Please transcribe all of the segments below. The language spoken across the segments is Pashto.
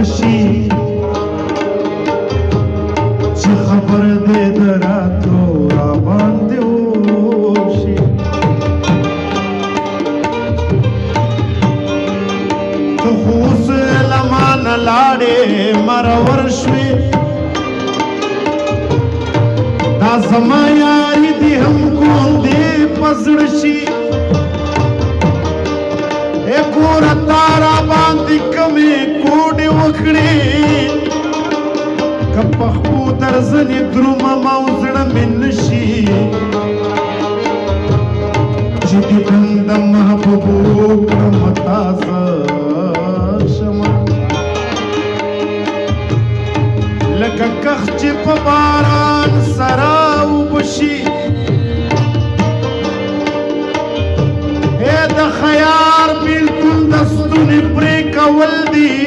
شي چې خبر دې د راتلو را باندې وشي ته خو اوس له مانه لاړې مرور شوې دا زما یاري دې هم ګوندې په زړه شي ګوره تا را باندې کمې کوډې وکړې که پخپو درځنې درومم او زړه مې نه شي چې دیدن د محبوبو کړم تازه شمه لکه کښ چې په باران سره اوبه شي د خیار بیلتون دستونې پرې کول دي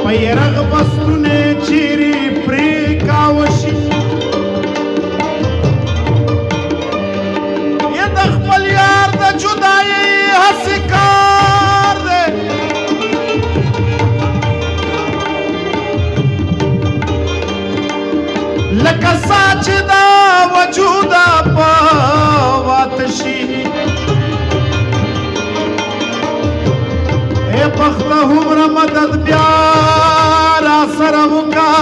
په یرغ بستونې چیرې پرې کاوه شي یا د خپل یار د جدایۍ هسې کار دی لکه سا چې دا وجوده په شي اے بخته هومره مدد بیا را سره وکړه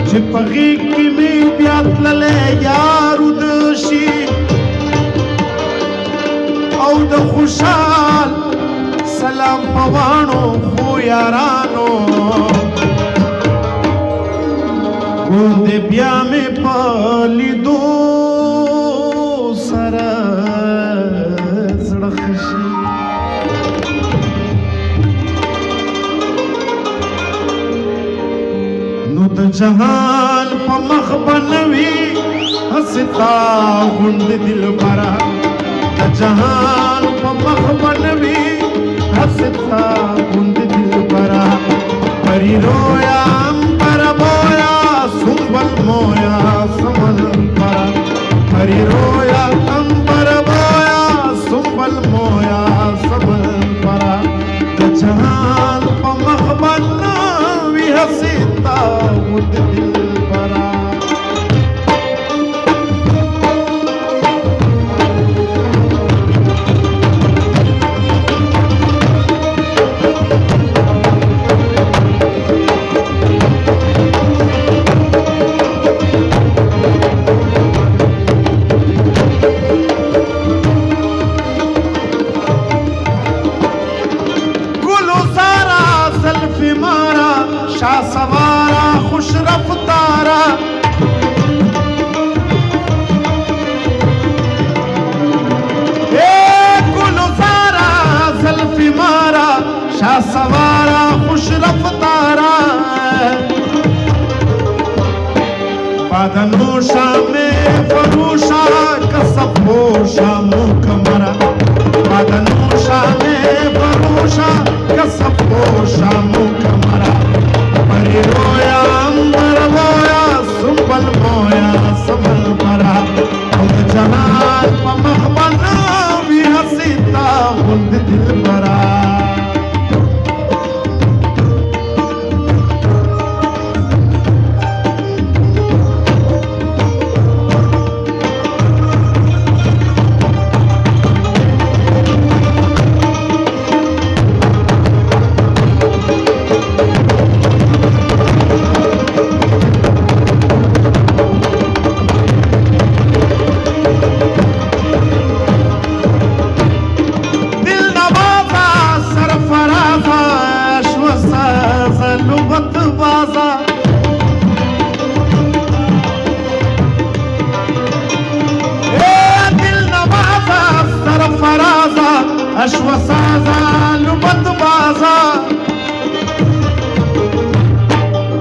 چې په غېږ کې مې بیا تللی یار وده شي او د خوشحال سلام په واڼو خو یارانو ګوندې بیا مې په لیدو سره زړه ښه شي نو د جهان په مخ به نه وي هسې تا غوندې دلبره د جهان په مخ به نه وي هسې تا غوندې دلبره پري رویا امبر بویا سنبل مویا سمل پرا پري رویا امبر بویا سنبل مویا سمل پرا د جهان په مخ باندې وي هسې تا غوندې دلبره شاه سوارا خوش رفتارا گلو زارا زلفی مارا شاه سوارا خوش رفتارا بادنوشا میں فروشا کسب پوشا مکمرا بادنوشا میں فروشا کسب پوشا مکمرا پري رویا امبر مویا سنبل مویا سمل پرا او د جهان په مخ باندې وي هسې تا غوندې دلبره اشو سازا لبت بازا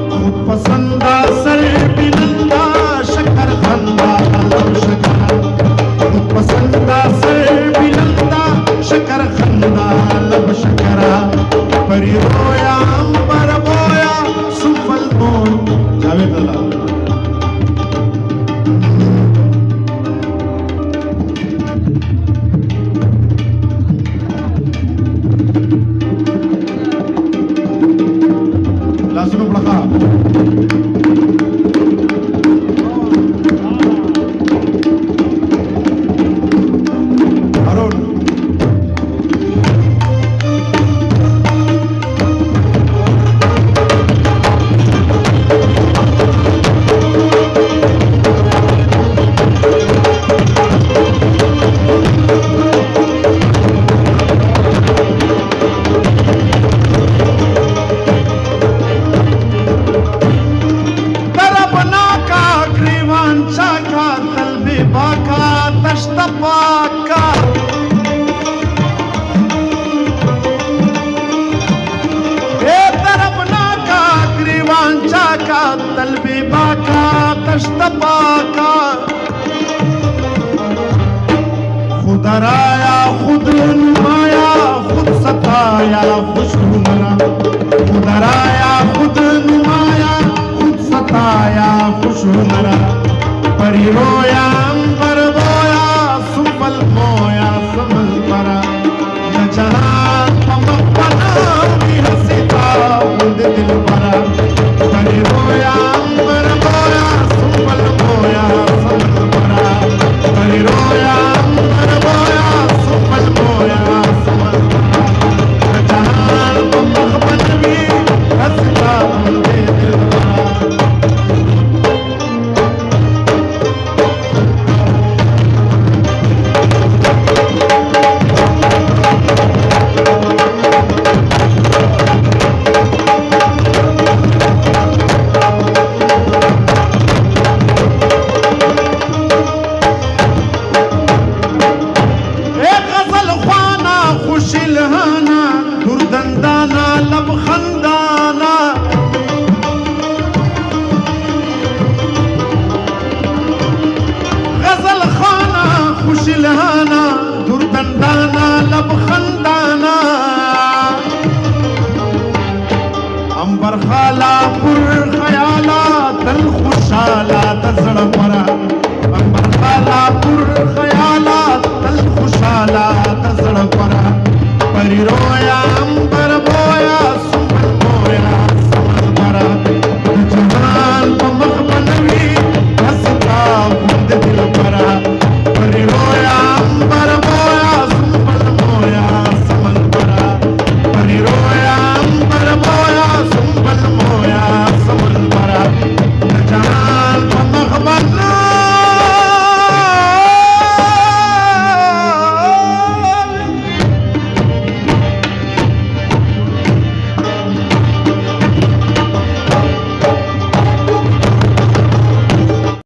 خود پسندا سر بلندا شکر خندا لب شکر خود پسندا سر بلندا شکر خندا لب شکر پری رویا امبر بویا سفل بول جاوید اللہ बाका तश्त पाका ए तरबना का ग्रीवांचा का तलबी बाका तश्त पाका खुद राया खुद नुमाया खुद सताया खुशबू मरा खुद राया खुद नुमाया खुद सताया खुशबू मरा परी रोया अंबर बोया सुपल मोया समल परा न जहां पमक बना भी हसीता खुद दिल परा परी रोया अंबर बोया सुपल मोया समल परा परी रोया अंबर बोया सुपल मोया समल परा न जहां पमक बन भी हसीता खुद दिल परा शिलहाना दुर्दंदाना लब खंदाना गजल खाना खुशिलहाना दुर्दंदाना लब खंदाना अंबर खाला पुर खयाला तल खुशाला तजड़ परा अंबर खाला पुर